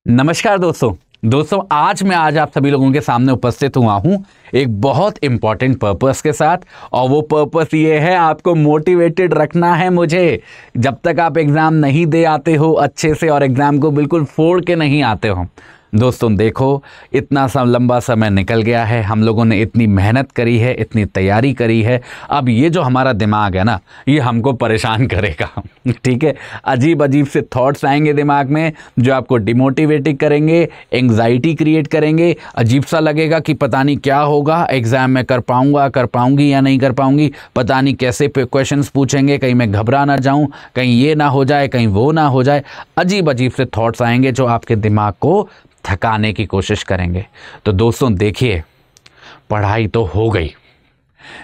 नमस्कार दोस्तों आज मैं आप सभी लोगों के सामने उपस्थित हुआ हूं एक बहुत इंपॉर्टेंट पर्पस के साथ। और वो पर्पस ये है, आपको मोटिवेटेड रखना है मुझे। जब तक आप एग्ज़ाम नहीं दे आते हो अच्छे से और एग्ज़ाम को बिल्कुल फोड़ के नहीं आते हो। दोस्तों देखो, इतना लंबा समय निकल गया है, हम लोगों ने इतनी मेहनत करी है, इतनी तैयारी करी है। अब ये जो हमारा दिमाग है ना, ये हमको परेशान करेगा। ठीक है, अजीब अजीब से थॉट्स आएंगे दिमाग में जो आपको डिमोटिवेट करेंगे, एंग्जाइटी क्रिएट करेंगे। अजीब सा लगेगा कि पता नहीं क्या होगा, एग्ज़ाम में कर पाऊंगी या नहीं कर पाऊंगी, पता नहीं कैसे क्वेश्चंस पूछेंगे, कहीं मैं घबरा ना जाऊं, कहीं ये ना हो जाए, कहीं वो ना हो जाए। अजीब अजीब से थॉट्स आएंगे जो आपके दिमाग को थकाने की कोशिश करेंगे। तो दोस्तों देखिए, पढ़ाई तो हो गई,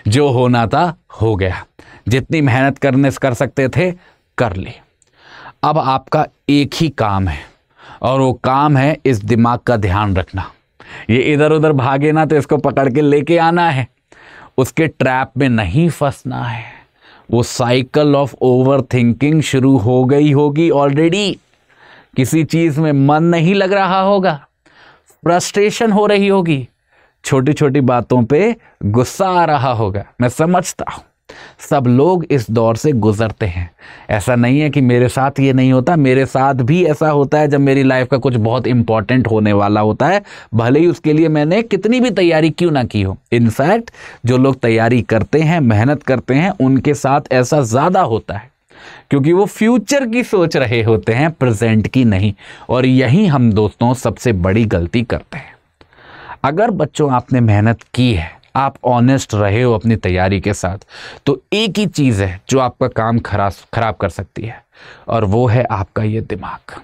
जो होना था हो गया, जितनी मेहनत कर सकते थे कर ली। अब आपका एक ही काम है और वो काम है इस दिमाग का ध्यान रखना। ये इधर उधर भागे ना तो इसको पकड़ के लेके आना है, उसके ट्रैप में नहीं फंसना है। वो साइकिल ऑफ ओवर थिंकिंग शुरू हो गई होगी ऑलरेडी। किसी चीज में मन नहीं लग रहा होगा, फ्रस्ट्रेशन हो रही होगी, छोटी छोटी बातों पे गुस्सा आ रहा होगा। मैं समझता हूं सब लोग इस दौर से गुजरते हैं। ऐसा नहीं है कि मेरे साथ ये नहीं होता, मेरे साथ भी ऐसा होता है जब मेरी लाइफ का कुछ बहुत इंपॉर्टेंट होने वाला होता है, भले ही उसके लिए मैंने कितनी भी तैयारी क्यों ना की हो। इनफैक्ट जो लोग तैयारी करते हैं, मेहनत करते हैं, उनके साथ ऐसा ज़्यादा होता है क्योंकि वो फ्यूचर की सोच रहे होते हैं, प्रेजेंट की नहीं। और यही हम दोस्तों सबसे बड़ी गलती करते हैं। अगर बच्चों आपने मेहनत की है, आप ऑनेस्ट रहे हो अपनी तैयारी के साथ, तो एक ही चीज़ है जो आपका काम खराब कर सकती है, और वो है आपका ये दिमाग।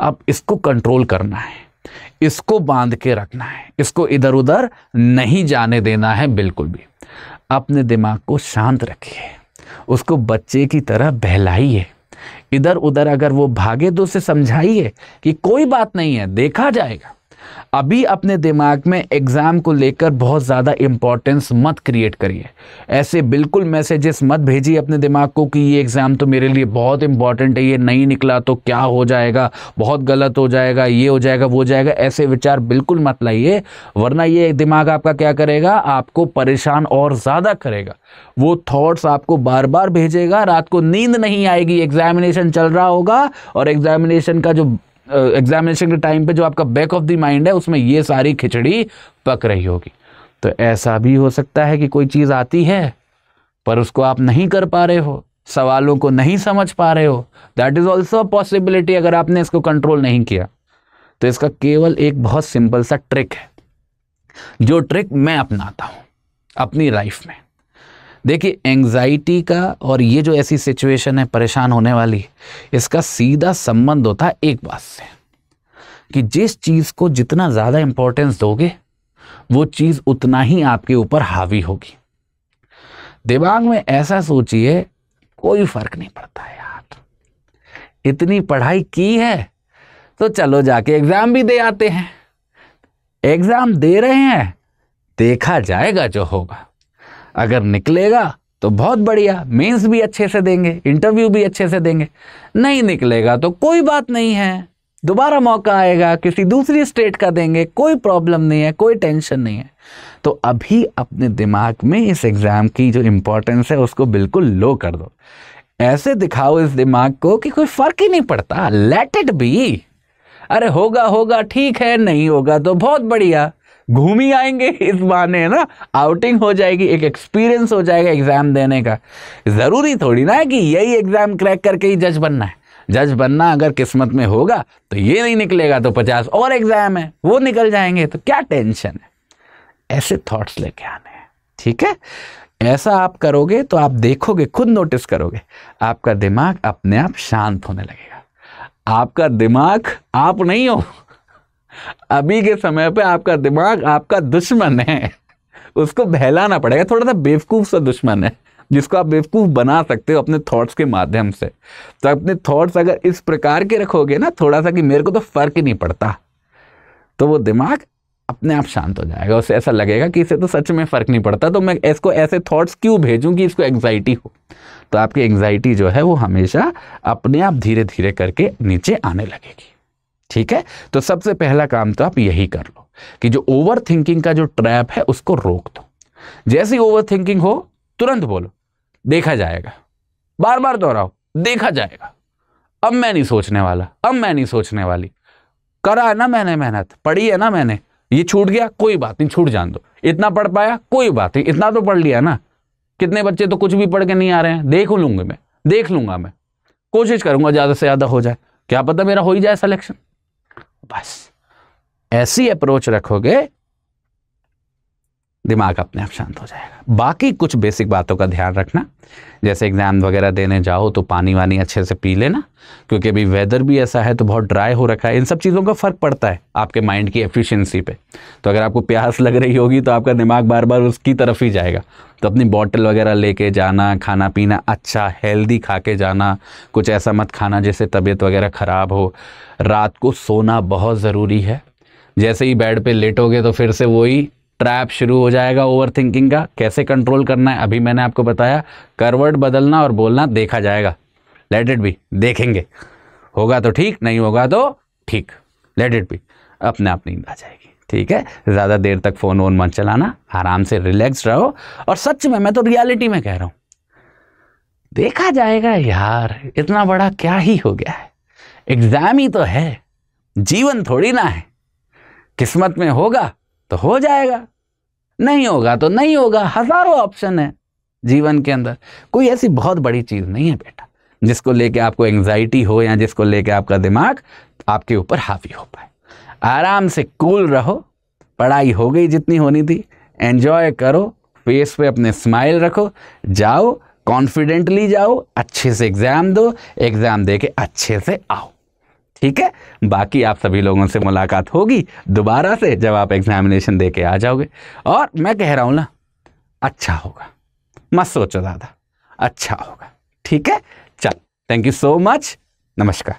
अब इसको कंट्रोल करना है, इसको बांध के रखना है, इसको इधर उधर नहीं जाने देना है बिल्कुल भी। अपने दिमाग को शांत रखिए, उसको बच्चे की तरह बहलाइए। इधर उधर अगर वो भागे तो उसे समझाइए कि कोई बात नहीं है, देखा जाएगा। अभी अपने दिमाग में एग्जाम को लेकर बहुत ज़्यादा इंपॉर्टेंस मत क्रिएट करिए। ऐसे बिल्कुल मैसेजेस मत भेजिए अपने दिमाग को कि ये एग्ज़ाम तो मेरे लिए बहुत इंपॉर्टेंट है, ये नहीं निकला तो क्या हो जाएगा, बहुत गलत हो जाएगा, ये हो जाएगा, वो जाएगा। ऐसे विचार बिल्कुल मत लाइए, वरना ये दिमाग आपका क्या करेगा, आपको परेशान और ज़्यादा करेगा। वो थॉट्स आपको बार बार भेजेगा, रात को नींद नहीं आएगी, एग्जामिनेशन चल रहा होगा और एग्जामिनेशन के टाइम पे जो आपका बैक ऑफ द माइंड है उसमें ये सारी खिचड़ी पक रही होगी। तो ऐसा भी हो सकता है कि कोई चीज़ आती है पर उसको आप नहीं कर पा रहे हो, सवालों को नहीं समझ पा रहे हो। That is also a possibility अगर आपने इसको कंट्रोल नहीं किया। तो इसका केवल एक बहुत सिंपल सा ट्रिक है, जो ट्रिक मैं अपनाता हूँ अपनी लाइफ में। देखिए, एंग्जाइटी का और ये जो ऐसी सिचुएशन है परेशान होने वाली, इसका सीधा संबंध होता है एक बात से, कि जिस चीज़ को जितना ज़्यादा इंपॉर्टेंस दोगे वो चीज़ उतना ही आपके ऊपर हावी होगी। दिमाग में ऐसा सोचिए, कोई फर्क नहीं पड़ता है यार, इतनी पढ़ाई की है तो चलो जाके एग्ज़ाम भी दे आते हैं। एग्ज़ाम दे रहे हैं, देखा जाएगा जो होगा। अगर निकलेगा तो बहुत बढ़िया, मेंस भी अच्छे से देंगे, इंटरव्यू भी अच्छे से देंगे। नहीं निकलेगा तो कोई बात नहीं है, दोबारा मौका आएगा, किसी दूसरी स्टेट का देंगे, कोई प्रॉब्लम नहीं है, कोई टेंशन नहीं है। तो अभी अपने दिमाग में इस एग्ज़ाम की जो इम्पोर्टेंस है उसको बिल्कुल लो कर दो। ऐसे दिखाओ इस दिमाग को कि कोई फर्क ही नहीं पड़ता, लेट इट बी। अरे होगा होगा ठीक है, नहीं होगा तो बहुत बढ़िया, घूम ही आएंगे इस बहाने, है ना, आउटिंग हो जाएगी, एक एक्सपीरियंस हो जाएगा एग्जाम देने का। जरूरी थोड़ी ना है कि यही एग्जाम क्रैक करके ही जज बनना है। जज बनना अगर किस्मत में होगा तो ये नहीं निकलेगा तो 50 और एग्जाम है, वो निकल जाएंगे, तो क्या टेंशन है। ऐसे थॉट्स लेके आने हैं, ठीक है। ऐसा आप करोगे तो आप देखोगे, खुद नोटिस करोगे, आपका दिमाग अपने आप शांत होने लगेगा। आपका दिमाग आप नहीं हो, अभी के समय पे आपका दिमाग आपका दुश्मन है, उसको बहलाना पड़ेगा। थोड़ा सा बेवकूफ सा दुश्मन है जिसको आप बेवकूफ बना सकते हो अपने थॉट्स के माध्यम से। तो अपने थॉट्स अगर इस प्रकार के रखोगे ना, थोड़ा सा कि मेरे को तो फर्क ही नहीं पड़ता, तो वो दिमाग अपने आप शांत हो जाएगा। उसे ऐसा लगेगा कि इसे तो सच में फर्क नहीं पड़ता, तो मैं इसको ऐसे थॉट्स क्यों भेजूं कि इसको एंग्जाइटी हो। तो आपकी एंग्जाइटी जो है वो हमेशा अपने आप धीरे धीरे करके नीचे आने लगेगी। ठीक है, तो सबसे पहला काम तो आप यही कर लो कि जो ओवर थिंकिंग का जो ट्रैप है उसको रोक दो। जैसी ओवर थिंकिंग हो तुरंत बोलो देखा जाएगा, बार बार दोहराओ देखा जाएगा, अब मैं नहीं सोचने वाला, अब मैं नहीं सोचने वाली, करा है ना मैंने मेहनत, पढ़ी है ना मैंने, ये छूट गया कोई बात नहीं, छूट जान दो, इतना पढ़ पाया कोई बात नहीं, इतना तो पढ़ लिया ना, कितने बच्चे तो कुछ भी पढ़ के नहीं आ रहे हैं, देख लूंगा मैं, कोशिश करूंगा ज्यादा से ज्यादा हो जाए, क्या पता मेरा हो ही जाए सिलेक्शन। बस ऐसी अप्रोच रखोगे दिमाग अपने आप शांत हो जाएगा। बाकी कुछ बेसिक बातों का ध्यान रखना, जैसे एग्जाम वगैरह देने जाओ तो पानी वानी अच्छे से पी लेना, क्योंकि अभी वेदर भी ऐसा है तो बहुत ड्राई हो रखा है, इन सब चीज़ों का फर्क पड़ता है आपके माइंड की एफिशिएंसी पे। तो अगर आपको प्यास लग रही होगी तो आपका दिमाग बार बार उसकी तरफ ही जाएगा, तो अपनी बॉटल वगैरह लेके जाना, खाना पीना अच्छा हेल्दी खा के जाना, कुछ ऐसा मत खाना जिससे तबीयत वगैरह ख़राब हो। रात को सोना बहुत ज़रूरी है, जैसे ही बेड पे लेटोगे तो फिर से वही ट्रैप शुरू हो जाएगा ओवर थिंकिंग का। कैसे कंट्रोल करना है अभी मैंने आपको बताया, करवट बदलना और बोलना देखा जाएगा, लेट इट बी, देखेंगे, होगा तो ठीक, नहीं होगा तो ठीक, लेट इट बी, अपने आप नींद आ जाएगी। ठीक है, ज़्यादा देर तक फ़ोन वोन मत चलाना, आराम से रिलैक्स रहो। और सच में मैं तो रियलिटी में कह रहा हूँ, देखा जाएगा यार, इतना बड़ा क्या ही हो गया है, एग्जाम ही तो है, जीवन थोड़ी ना है, किस्मत में होगा तो हो जाएगा, नहीं होगा तो नहीं होगा, हजारों ऑप्शन है जीवन के अंदर, कोई ऐसी बहुत बड़ी चीज नहीं है बेटा जिसको लेके आपको एंग्जाइटी हो या जिसको लेके आपका दिमाग आपके ऊपर हावी हो पाए। आराम से कूल रहो, पढ़ाई हो गई जितनी होनी थी, एंजॉय करो, फेस पे अपने स्माइल रखो, जाओ कॉन्फिडेंटली जाओ, अच्छे से एग्जाम दो, एग्जाम दे के अच्छे से आओ। ठीक है, बाकी आप सभी लोगों से मुलाकात होगी दोबारा से जब आप एग्जामिनेशन दे के आ जाओगे। और मैं कह रहा हूं ना, अच्छा होगा, मत सोचो ज़्यादा, अच्छा होगा। ठीक है, चल, थैंक यू सो मच, नमस्कार।